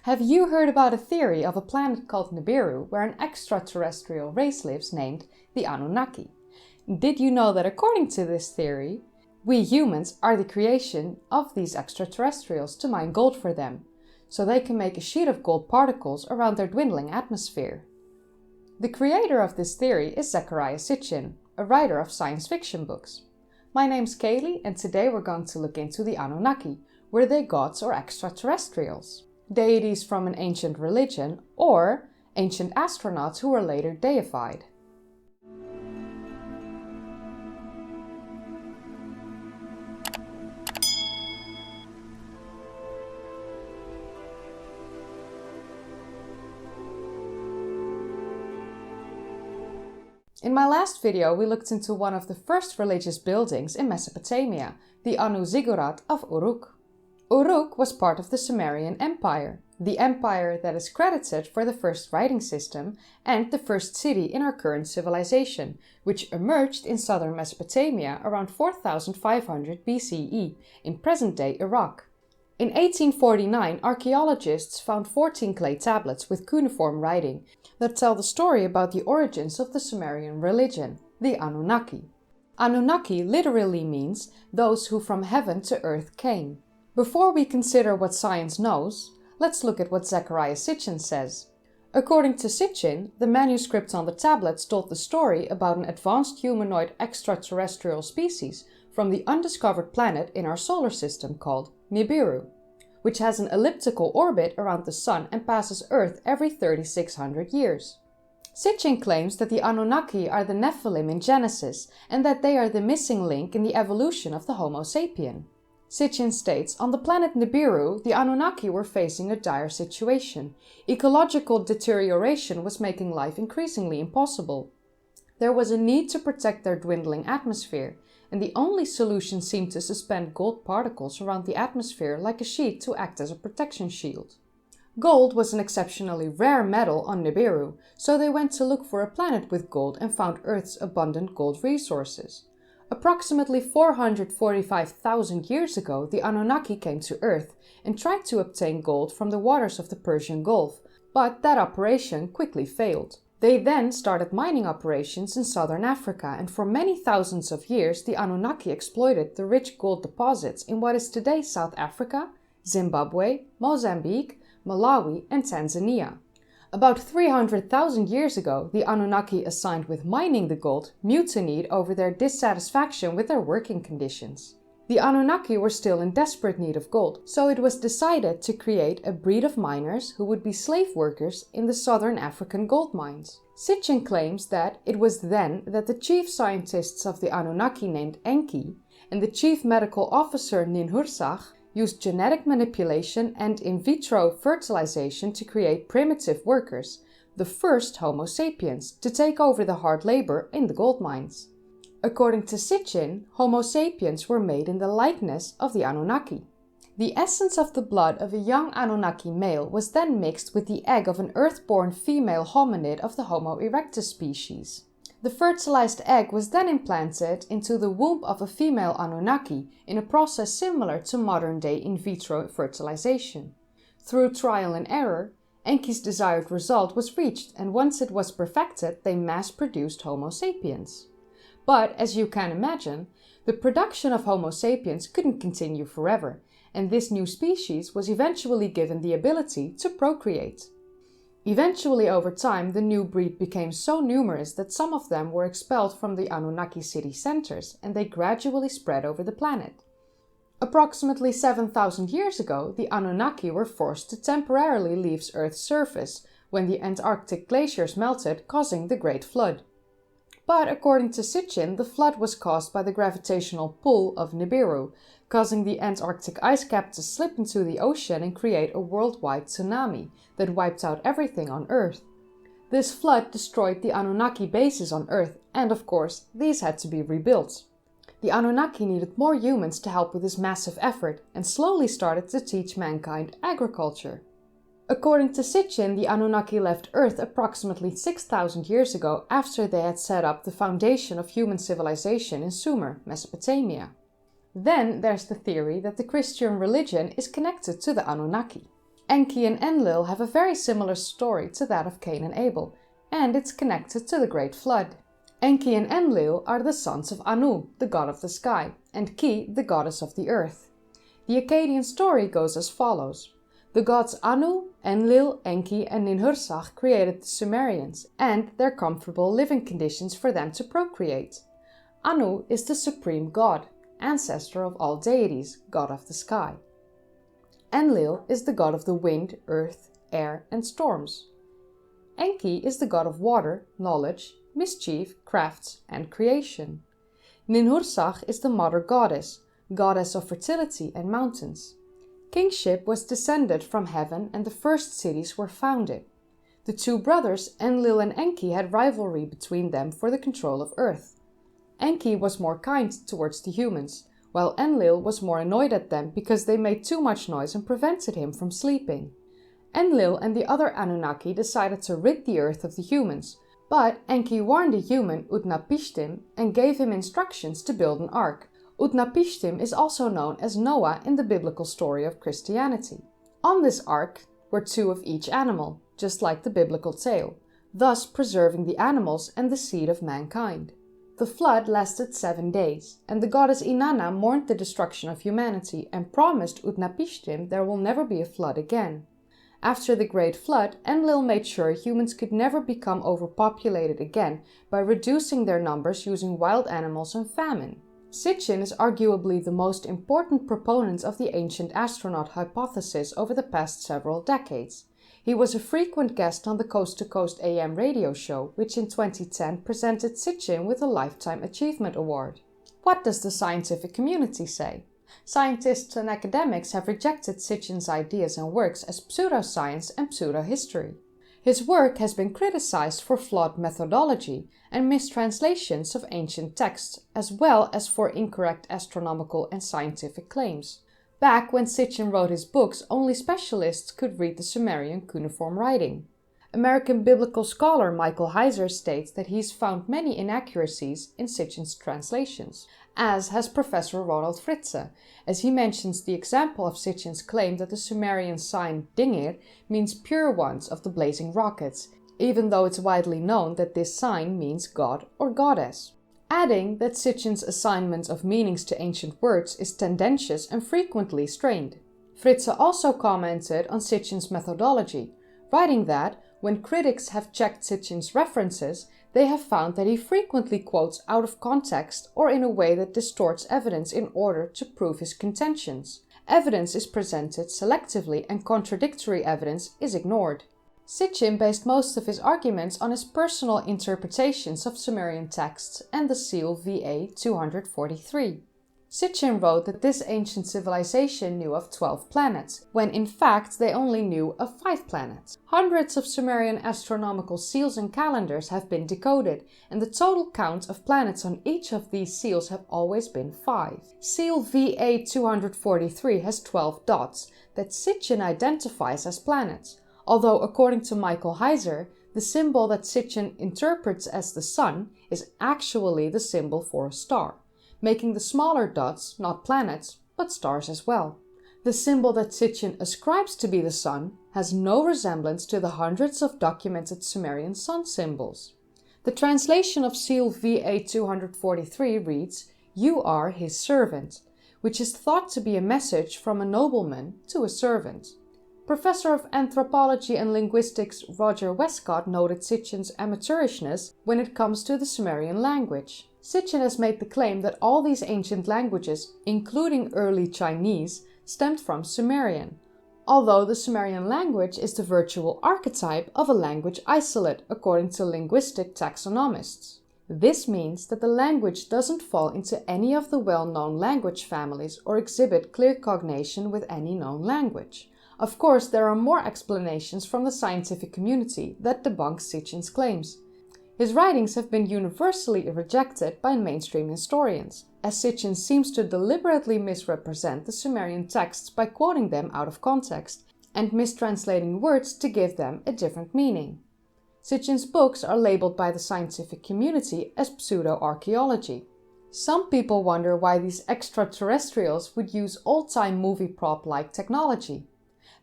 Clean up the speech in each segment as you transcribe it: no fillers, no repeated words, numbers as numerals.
Have you heard about a theory of a planet called Nibiru where an extraterrestrial race lives named the Anunnaki? Did you know that according to this theory, we humans are the creation of these extraterrestrials to mine gold for them, so they can make a sheet of gold particles around their dwindling atmosphere? The creator of this theory is Zecharia Sitchin, a writer of science fiction books. My name's Kaylee, and today we're going to look into the Anunnaki. Were they gods or extraterrestrials? Deities from an ancient religion, or ancient astronauts who were later deified? In my last video, we looked into one of the first religious buildings in Mesopotamia, the Anu Ziggurat of Uruk. Uruk was part of the Sumerian Empire, the empire that is credited for the first writing system and the first city in our current civilization, which emerged in southern Mesopotamia around 4500 BCE in present-day Iraq. In 1849, archaeologists found 14 clay tablets with cuneiform writing that tell the story about the origins of the Sumerian religion, the Anunnaki. Anunnaki literally means those who from heaven to earth came. Before we consider what science knows, let's look at what Zecharia Sitchin says. According to Sitchin, the manuscript on the tablets told the story about an advanced humanoid extraterrestrial species from the undiscovered planet in our solar system called Nibiru, which has an elliptical orbit around the Sun and passes Earth every 3600 years. Sitchin claims that the Anunnaki are the Nephilim in Genesis and that they are the missing link in the evolution of the Homo sapien. Sitchin states, on the planet Nibiru, the Anunnaki were facing a dire situation. Ecological deterioration was making life increasingly impossible. There was a need to protect their dwindling atmosphere, and the only solution seemed to suspend gold particles around the atmosphere like a sheet to act as a protection shield. Gold was an exceptionally rare metal on Nibiru, so they went to look for a planet with gold and found Earth's abundant gold resources. Approximately 445,000 years ago, the Anunnaki came to Earth and tried to obtain gold from the waters of the Persian Gulf, but that operation quickly failed. They then started mining operations in southern Africa, and for many thousands of years the Anunnaki exploited the rich gold deposits in what is today South Africa, Zimbabwe, Mozambique, Malawi and Tanzania. About 300,000 years ago, the Anunnaki assigned with mining the gold mutinied over their dissatisfaction with their working conditions. The Anunnaki were still in desperate need of gold, so it was decided to create a breed of miners who would be slave workers in the southern African gold mines. Sitchin claims that it was then that the chief scientists of the Anunnaki named Enki and the chief medical officer Ninhursag used genetic manipulation and in vitro fertilization to create primitive workers, the first Homo sapiens, to take over the hard labor in the gold mines. According to Sitchin, Homo sapiens were made in the likeness of the Anunnaki. The essence of the blood of a young Anunnaki male was then mixed with the egg of an earth-born female hominid of the Homo erectus species. The fertilized egg was then implanted into the womb of a female Anunnaki in a process similar to modern-day in vitro fertilization. Through trial and error, Enki's desired result was reached, and once it was perfected, they mass-produced Homo sapiens. But, as you can imagine, the production of Homo sapiens couldn't continue forever, and this new species was eventually given the ability to procreate. Eventually, over time, the new breed became so numerous that some of them were expelled from the Anunnaki city centers, and they gradually spread over the planet. Approximately 7,000 years ago, the Anunnaki were forced to temporarily leave Earth's surface when the Antarctic glaciers melted, causing the Great Flood. But according to Sitchin, the flood was caused by the gravitational pull of Nibiru, causing the Antarctic ice cap to slip into the ocean and create a worldwide tsunami that wiped out everything on Earth. This flood destroyed the Anunnaki bases on Earth, and of course, these had to be rebuilt. The Anunnaki needed more humans to help with this massive effort and slowly started to teach mankind agriculture. According to Sitchin, the Anunnaki left Earth approximately 6,000 years ago after they had set up the foundation of human civilization in Sumer, Mesopotamia. Then there's the theory that the Christian religion is connected to the Anunnaki. Enki and Enlil have a very similar story to that of Cain and Abel, and it's connected to the Great Flood. Enki and Enlil are the sons of Anu, the god of the sky, and Ki, the goddess of the earth. The Akkadian story goes as follows. The gods Anu, Enlil, Enki and Ninhursag created the Sumerians and their comfortable living conditions for them to procreate. Anu is the supreme god, ancestor of all deities, god of the sky. Enlil is the god of the wind, earth, air and storms. Enki is the god of water, knowledge, mischief, crafts and creation. Ninhursag is the mother goddess, goddess of fertility and mountains. Kingship was descended from heaven and the first cities were founded. The two brothers Enlil and Enki had rivalry between them for the control of earth. Enki was more kind towards the humans, while Enlil was more annoyed at them because they made too much noise and prevented him from sleeping. Enlil and the other Anunnaki decided to rid the earth of the humans, but Enki warned the human Utnapishtim and gave him instructions to build an ark. Utnapishtim is also known as Noah in the biblical story of Christianity. On this ark were two of each animal, just like the biblical tale, thus preserving the animals and the seed of mankind. The flood lasted 7 days, and the goddess Inanna mourned the destruction of humanity and promised Utnapishtim there will never be a flood again. After the Great Flood, Enlil made sure humans could never become overpopulated again by reducing their numbers using wild animals and famine. Sitchin is arguably the most important proponent of the ancient astronaut hypothesis over the past several decades. He was a frequent guest on the Coast to Coast AM radio show, which in 2010 presented Sitchin with a Lifetime Achievement Award. What does the scientific community say? Scientists and academics have rejected Sitchin's ideas and works as pseudoscience and pseudohistory. His work has been criticized for flawed methodology and mistranslations of ancient texts, as well as for incorrect astronomical and scientific claims. Back when Sitchin wrote his books, only specialists could read the Sumerian cuneiform writing. American biblical scholar Michael Heiser states that he's found many inaccuracies in Sitchin's translations, as has Professor Ronald Fritze, as he mentions the example of Sitchin's claim that the Sumerian sign Dingir means pure ones of the blazing rockets, even though it's widely known that this sign means god or goddess. Adding that Sitchin's assignment of meanings to ancient words is tendentious and frequently strained. Fritze also commented on Sitchin's methodology, writing that when critics have checked Sitchin's references, they have found that he frequently quotes out of context or in a way that distorts evidence in order to prove his contentions. Evidence is presented selectively and contradictory evidence is ignored. Sitchin based most of his arguments on his personal interpretations of Sumerian texts and the seal VA 243. Sitchin wrote that this ancient civilization knew of 12 planets, when in fact they only knew of 5 planets. Hundreds of Sumerian astronomical seals and calendars have been decoded, and the total count of planets on each of these seals have always been 5. Seal VA 243 has 12 dots that Sitchin identifies as planets, although according to Michael Heiser, the symbol that Sitchin interprets as the sun is actually the symbol for a star, making the smaller dots not planets, but stars as well. The symbol that Sitchin ascribes to be the sun has no resemblance to the hundreds of documented Sumerian sun symbols. The translation of seal VA 243 reads, "You are his servant," which is thought to be a message from a nobleman to a servant. Professor of Anthropology and Linguistics Roger Westcott noted Sitchin's amateurishness when it comes to the Sumerian language. Sitchin has made the claim that all these ancient languages, including early Chinese, stemmed from Sumerian, although the Sumerian language is the virtual archetype of a language isolate according to linguistic taxonomists. This means that the language doesn't fall into any of the well-known language families or exhibit clear cognation with any known language. Of course, there are more explanations from the scientific community that debunk Sitchin's claims. His writings have been universally rejected by mainstream historians, as Sitchin seems to deliberately misrepresent the Sumerian texts by quoting them out of context and mistranslating words to give them a different meaning. Sitchin's books are labeled by the scientific community as pseudo-archaeology. Some people wonder why these extraterrestrials would use old-time movie prop-like technology.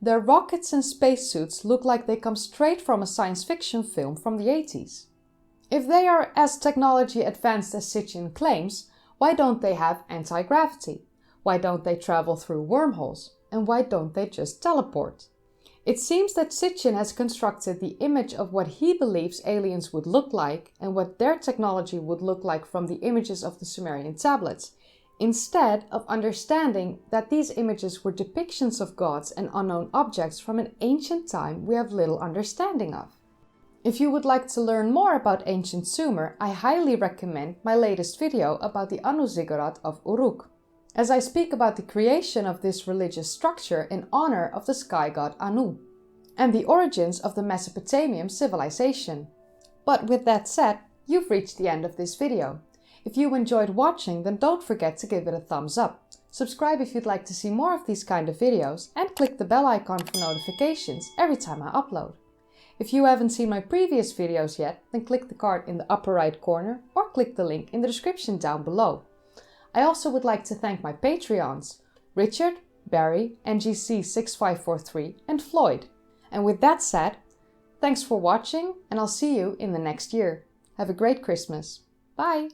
Their rockets and spacesuits look like they come straight from a science fiction film from the 80s. If they are as technology advanced as Sitchin claims, why don't they have anti-gravity? Why don't they travel through wormholes? And why don't they just teleport? It seems that Sitchin has constructed the image of what he believes aliens would look like and what their technology would look like from the images of the Sumerian tablets, instead of understanding that these images were depictions of gods and unknown objects from an ancient time we have little understanding of. If you would like to learn more about ancient Sumer, I highly recommend my latest video about the Anu Ziggurat of Uruk, as I speak about the creation of this religious structure in honor of the sky god Anu, and the origins of the Mesopotamian civilization. But with that said, you've reached the end of this video. If you enjoyed watching, then don't forget to give it a thumbs up. Subscribe if you'd like to see more of these kind of videos, and click the bell icon for notifications every time I upload. If you haven't seen my previous videos yet, then click the card in the upper right corner or click the link in the description down below. I also would like to thank my Patreons, Richard, Barry, NGC6543 and Floyd. And with that said, thanks for watching and I'll see you in the next year. Have a great Christmas. Bye!